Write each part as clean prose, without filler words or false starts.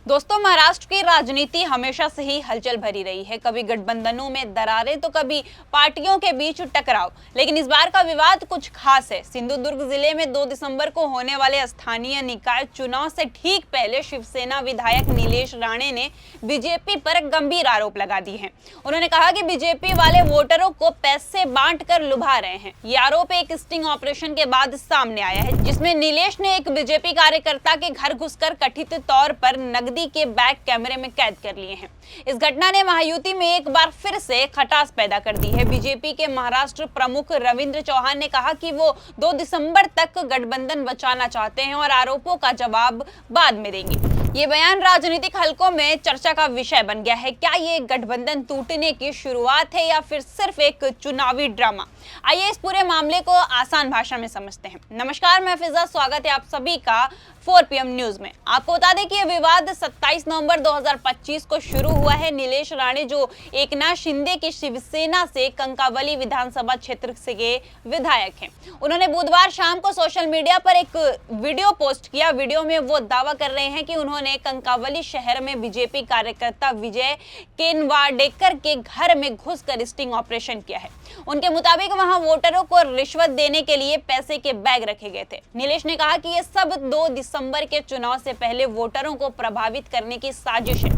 दोस्तों, महाराष्ट्र की राजनीति हमेशा से ही हलचल भरी रही है। कभी गठबंधनों में दरारें तो कभी पार्टियों के बीच टकराव। लेकिन इस बार का विवाद कुछ खास है। सिंधुदुर्ग जिले में 2 दिसंबर को होने वाले स्थानीय निकाय चुनाव से ठीक पहले शिवसेना विधायक नीलेश राणे ने बीजेपी पर गंभीर आरोप लगा दिए हैं। उन्होंने कहा कि बीजेपी वाले वोटरों को पैसे बांटकर लुभा रहे हैं। ये आरोप एक स्टिंग ऑपरेशन के बाद सामने आया है, जिसमें नीलेश ने एक बीजेपी कार्यकर्ता के घर घुसकर कथित तौर पर नकदी के बैग कैमरे में कैद कर लिए हैं। इस घटना ने महायुति में एक बार फिर से खटास पैदा कर दी है। बीजेपी के महाराष्ट्र प्रमुख रविंद्र चौहान ने कहा कि वो 2 दिसंबर तक गठबंधन बचाना चाहते हैं और आरोपों का जवाब बाद में देंगे। ये बयान राजनीतिक हलकों में चर्चा का विषय बन गया है। क्या ये गठबंधन टूटने की शुरुआत है या फिर सिर्फ एक चुनावी ड्रामा? आइए इस पूरे मामले को आसान भाषा में समझते हैं। नमस्कार, मैं फिजा, स्वागत है आप सभी का 4 PM न्यूज में। आपको बता दें कि यह विवाद 27 नवंबर 2025 को शुरू हुआ है। नीलेश राणे जो एकनाथ शिंदे की शिवसेना से कंकावली विधानसभा क्षेत्र से के विधायक हैं, उन्होंने बुधवार शाम को सोशल मीडिया पर एक वीडियो पोस्ट किया। वीडियो में वो दावा कर रहे हैं कि उन्होंने कंकावली शहर में बीजेपी कार्यकर्ता विजय केनवाडेकर के घर में घुसकर स्टिंग ऑपरेशन किया है। उनके मुताबिक वहां वोटरों को रिश्वत देने के लिए पैसे के बैग रखे गए थे। नीलेश ने कहा कि ये सब 2 दिसंबर के चुनाव से पहले वोटरों को प्रभावित करने की साजिश है।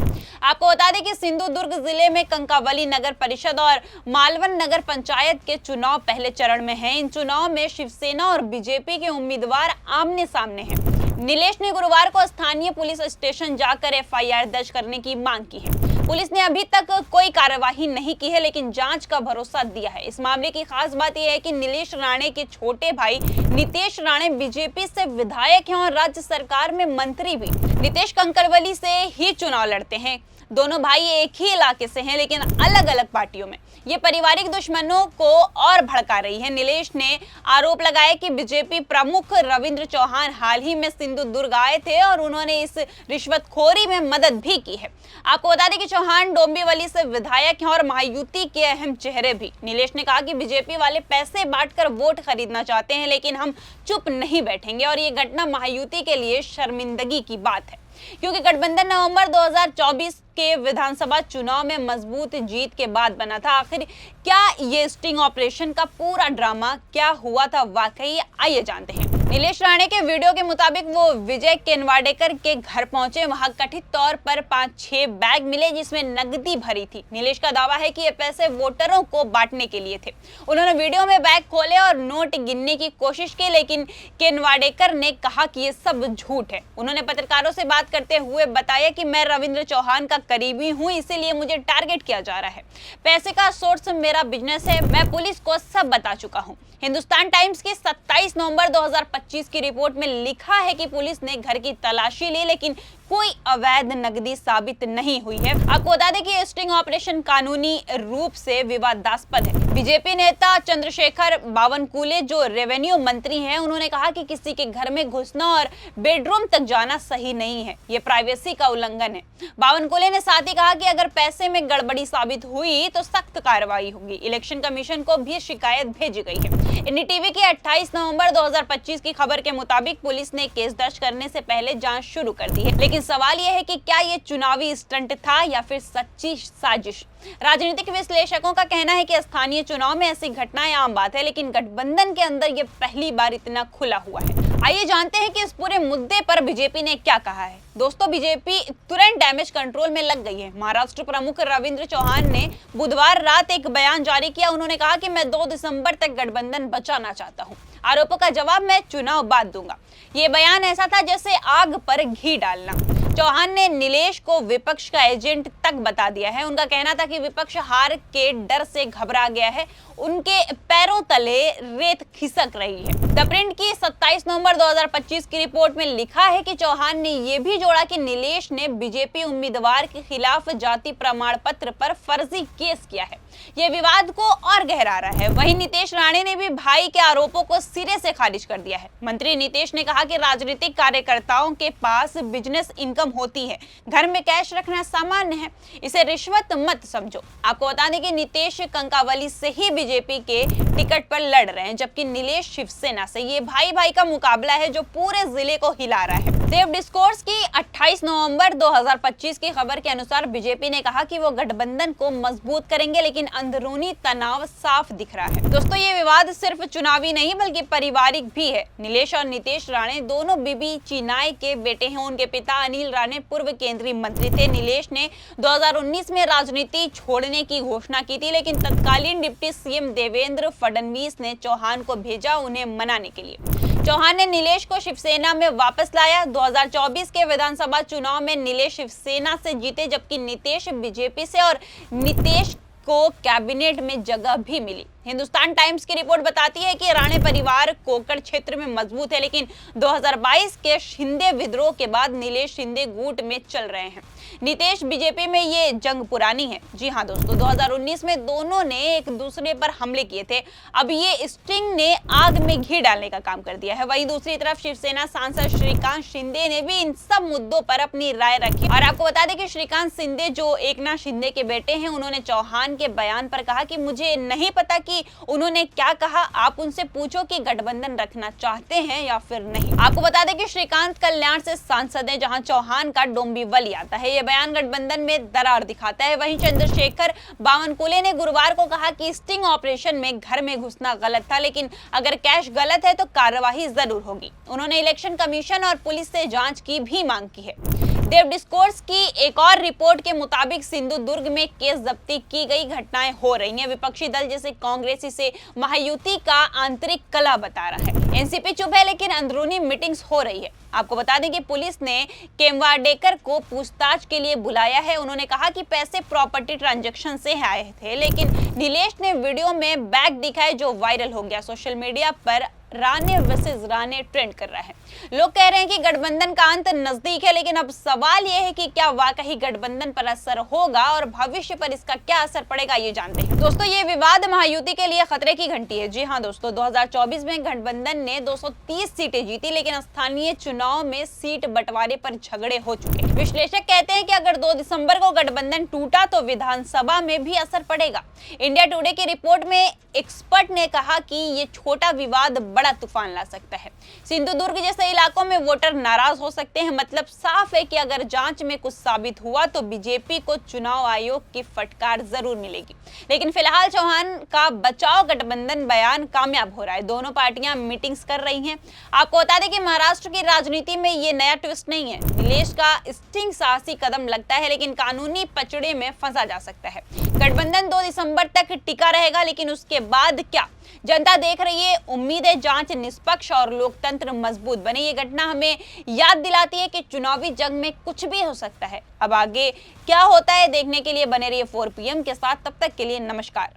आपको बता दें कि सिंधुदुर्ग जिले में कंकावली नगर परिषद और मालवन नगर पंचायत के चुनाव पहले चरण में हैं। इन चुनाव में शिवसेना और बीजेपी के उम्मीदवार आमने सामने हैं। नीलेश ने गुरुवार को स्थानीय पुलिस स्टेशन जाकर FIR दर्ज करने की मांग की है। पुलिस ने अभी तक कोई कार्यवाही नहीं की है, लेकिन जांच का भरोसा दिया है। इस मामले की खास बात यह है कि नीलेश राणे के छोटे भाई नितेश राणे बीजेपी से विधायक हैं और राज्य सरकार में मंत्री भी। नितेश कंकरवली से ही चुनाव लड़ते हैं। दोनों भाई एक ही इलाके से हैं, लेकिन अलग अलग पार्टियों में। ये पारिवारिक दुश्मनों को और भड़का रही है। नीलेश ने आरोप लगाया कि बीजेपी प्रमुख रविंद्र चौहान हाल ही में सिंधुदुर्ग आए थे और उन्होंने इस रिश्वतखोरी में मदद भी की है। आपको बता दें कि चौहान डोंबिवली से विधायक हैं और महायुति के अहम चेहरे भी। नीलेश ने कहा कि बीजेपी वाले पैसे बांटकर वोट खरीदना चाहते हैं, लेकिन हम चुप नहीं बैठेंगे और ये घटना महायुति के लिए शर्मिंदगी की बात है, क्योंकि गठबंधन नवंबर 2024 के विधानसभा चुनाव में मजबूत जीत के बाद बना था। आखिर क्या ये स्टिंग ऑपरेशन का पूरा ड्रामा क्या हुआ था वाकई? आइए जानते हैं। नीलेश राणे के वीडियो के मुताबिक वो विजय केनवाडेकर के घर पहुंचे। वहां कथित तौर पर 5-6 बैग मिले जिसमें नकदी भरी थी। नीलेश का दावा है कि ये पैसे वोटरों को बांटने के लिए थे। उन्होंने वीडियो में बैग खोले और नोट गिनने की कोशिश की, लेकिन केनवाडेकर ने कहा कि ये सब झूठ है। उन्होंने पत्रकारों से बात करते हुए बताया कि मैं रविंद्र चौहान का करीबी हूं, इसीलिए मुझे टारगेट किया जा रहा है। पैसे का सोर्स मेरा बिजनेस है। मैं पुलिस को सब बता चुका हूं। हिंदुस्तान टाइम्स की 27 नवंबर 2025 की रिपोर्ट में लिखा है कि पुलिस ने घर की तलाशी ली, लेकिन कोई अवैध नकदी साबित नहीं हुई है। आपको बता दें कि स्टिंग ऑपरेशन कानूनी रूप से विवादास्पद है। बीजेपी नेता चंद्रशेखर बावनकुले जो रेवेन्यू मंत्री हैं, उन्होंने कहा कि किसी के घर में घुसना और बेडरूम तक जाना सही नहीं है। ये प्राइवेसी का उल्लंघन है। बावनकुले ने साथ ही कहा कि अगर पैसे में गड़बड़ी साबित हुई तो सख्त कार्रवाई होगी। इलेक्शन कमीशन को भी शिकायत भेजी गई है। NDTV की 28 नवंबर 2025 की खबर के मुताबिक पुलिस ने केस दर्ज करने से पहले जांच शुरू कर दी है। लेकिन सवाल यह है कि क्या ये चुनावी स्टंट था या फिर सच्ची साजिश? राजनीतिक विश्लेषकों का कहना है कि स्थानीय चुनाव में ऐसी घटनाएं आम बात है, लेकिन गठबंधन के अंदर ये पहली बार इतना खुला हुआ है। आइए जानते हैं कि इस पूरे मुद्दे पर बीजेपी ने क्या कहा है। दोस्तों, बीजेपी तुरंत डैमेज कंट्रोल में लग गई है। महाराष्ट्र प्रमुख रविंद्र चौहान ने बुधवार रात एक बयान जारी किया। उन्होंने कहा कि मैं 2 दिसंबर तक गठबंधन बचाना चाहता हूं। आरोपों का जवाब मैं चुनाव बाद दूंगा। ये बयान ऐसा था जैसे आग पर घी डालना। चौहान ने नीलेश को विपक्ष का एजेंट तक बता दिया है। उनका कहना था कि विपक्ष हार के डर से घबरा गया है। उनके पैरों तले रेत खिसक रही है। द प्रिंट की 27 नवंबर 2025 की रिपोर्ट में लिखा है कि चौहान ने यह भी जोड़ा कि नीलेश ने बीजेपी उम्मीदवार के खिलाफ जाति प्रमाण पत्र पर फर्जी केस किया है। यह विवाद को और गहरा रहा है। वहीं नितेश राणे ने भी भाई के आरोपों को सिरे से खारिज कर दिया है। मंत्री नितेश ने कहा कि राजनीतिक कार्यकर्ताओं के पास बिजनेस इनकम इनकम होती है, घर में कैश रखना सामान्य है, इसे रिश्वत मत समझो। आपको बता दें कि नीतीश कंकावली से ही बीजेपी के टिकट पर लड़ रहे हैं, जबकि नीलेश शिवसेना से। ये भाई भाई का मुकाबला है जो पूरे जिले को हिला रहा है। देव डिस्कोर्स की 28 नवंबर 2025 की खबर के अनुसार बीजेपी ने कहा कि वो गठबंधन को मजबूत करेंगे, लेकिन अंदरूनी तनाव साफ दिख रहा है। दोस्तों, ये विवाद सिर्फ चुनावी नहीं बल्कि पारिवारिक भी है। नीलेश और नीतीश राणे दोनों बीबी चिनाई के बेटे हैं। उनके पिता अनिल राणे पूर्व केंद्रीय मंत्री थे। नीलेश ने 2019 में राजनीति छोड़ने की घोषणा की थी, लेकिन तत्कालीन डिप्टी सीएम देवेंद्र फडणवीस ने चौहान को भेजा उन्हें मनाने के लिए। चौहान ने नीलेश को शिवसेना में वापस लाया। 2024 के विधानसभा चुनाव में नीलेश शिवसेना से जीते, जबकि नीतीश बीजेपी से, और नीतीश को कैबिनेट में जगह भी मिली। हिंदुस्तान टाइम्स की रिपोर्ट बताती है कि राणे परिवार कोकड़ क्षेत्र में मजबूत है, लेकिन 2022 के शिंदे विद्रोह के बाद नीलेश शिंदे गुट में चल रहे हैं। नीतीश बीजेपी में ये जंग पुरानी है। जी हां दोस्तों, 2019 में दोनों ने एक दूसरे पर हमले किए थे। अब ये स्टिंग ने आग में घी डालने का काम कर दिया है। वहीं दूसरी तरफ शिवसेना सांसद श्रीकांत शिंदे ने भी इन सब मुद्दों पर अपनी राय रखी। और आपको बता दें कि श्रीकांत शिंदे जो एकनाथ शिंदे के बेटे हैं, उन्होंने चौहान के बयान पर कहा कि मुझे नहीं पता कि उन्होंने क्या कहा, आप उनसे पूछो कि गठबंधन रखना चाहते हैं या फिर नहीं। आपको बता दें कि श्रीकांत कल्याण से सांसद हैं, जहां चौहान का डोंबिवली आता है। यह बयान गठबंधन में दरार दिखाता है। वहीं चंद्रशेखर बावनकुले ने गुरुवार को कहा कि स्टिंग ऑपरेशन में घर में घुसना गलत था, लेकिन अगर कैश गलत है तो कार्रवाई जरूर होगी। उन्होंने इलेक्शन कमीशन और पुलिस से जांच की भी मांग की है। देव डिस्कोर्स की एक और रिपोर्ट के मुताबिक सिंधुदुर्ग में केस जब्ती की गई घटनाएं हो रही हैं। विपक्षी दल जैसे कांग्रेस इसे महायुति का आंतरिक कला बता रहा है। एनसीपी चुप है, लेकिन अंदरूनी मीटिंग्स हो रही है। आपको बता दें कि पुलिस ने केमवाडेकर को पूछताछ के लिए बुलाया है। उन्होंने कहा कि पैसे प्रॉपर्टी ट्रांजैक्शन से आए थे, लेकिन नीलेश ने वीडियो में बैग दिखाए जो वायरल हो गया। सोशल मीडिया पर राणे वर्सेस राणे ट्रेंड कर रहा है। लोग कह रहे हैं कि गठबंधन का अंत नजदीक है, लेकिन अब सवाल यह है कि क्या वाकई गठबंधन पर असर होगा और भविष्य पर इसका क्या असर पड़ेगा, ये जानते हैं। दोस्तों, ये विवाद महायुति के लिए खतरे की घंटी है। जी हां दोस्तों, 2024 में गठबंधन ने 230 सीटें जीती, लेकिन स्थानीय चुनाव में सीट बंटवारे पर झगड़े हो चुके हैं। विश्लेषक कहते हैं कि अगर 2 दिसंबर को गठबंधन टूटा तो विधानसभा में भी असर पड़ेगा। इंडिया टुडे की रिपोर्ट में एक्सपर्ट ने कहा कि ये छोटा विवाद बड़ा तूफान ला सकता है। सिंधुदुर्ग जैसे इलाकों में वोटर नाराज हो सकते हैं। मतलब साफ है कि अगर जांच में कुछ साबित हुआ तो बीजेपी को चुनाव आयोग की फटकार जरूर मिलेगी। लेकिन फिलहाल चौहान का बचाव गठबंधन बयान कामयाब हो रहा है। दोनों पार्टियां मीटिंग्स कर रही हैं। आपको बता दें कि महाराष्ट्र की राजनीति में ये नया ट्विस्ट नहीं है। नीलेश का स्टिंग साहसी कदम लगता है, लेकिन कानूनी पचड़े में फंसा जा सकता है। गठबंधन 2 दिसंबर तक टिका रहेगा, लेकिन उसके बाद क्या, जनता देख रही है। उम्मीद है जांच निष्पक्ष और लोकतंत्र मजबूत बने। ये घटना हमें याद दिलाती है कि चुनावी जंग में कुछ भी हो सकता है। अब आगे क्या होता है देखने के लिए बने रहिए 4 PM के साथ। तब तक के लिए नमस्कार।